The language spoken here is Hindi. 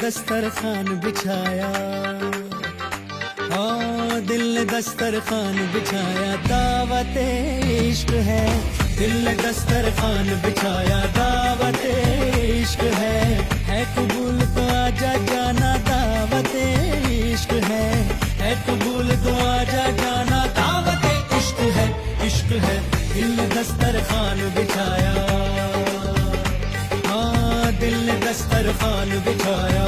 दस्तरखान बिछाया, हाँ दिल ने दस्तरखान बिछाया, दावते इश्क है। दिल ने दस्तरखान बिछाया, दावते इश्क है कबूल तो आजा जाना, दावते इश्क है कबूल तो आजा जाना, दावते इश्क है। दिल ने दस्तरखान बिछाया, हाँ दिल ने दस्तरखान बिछाया।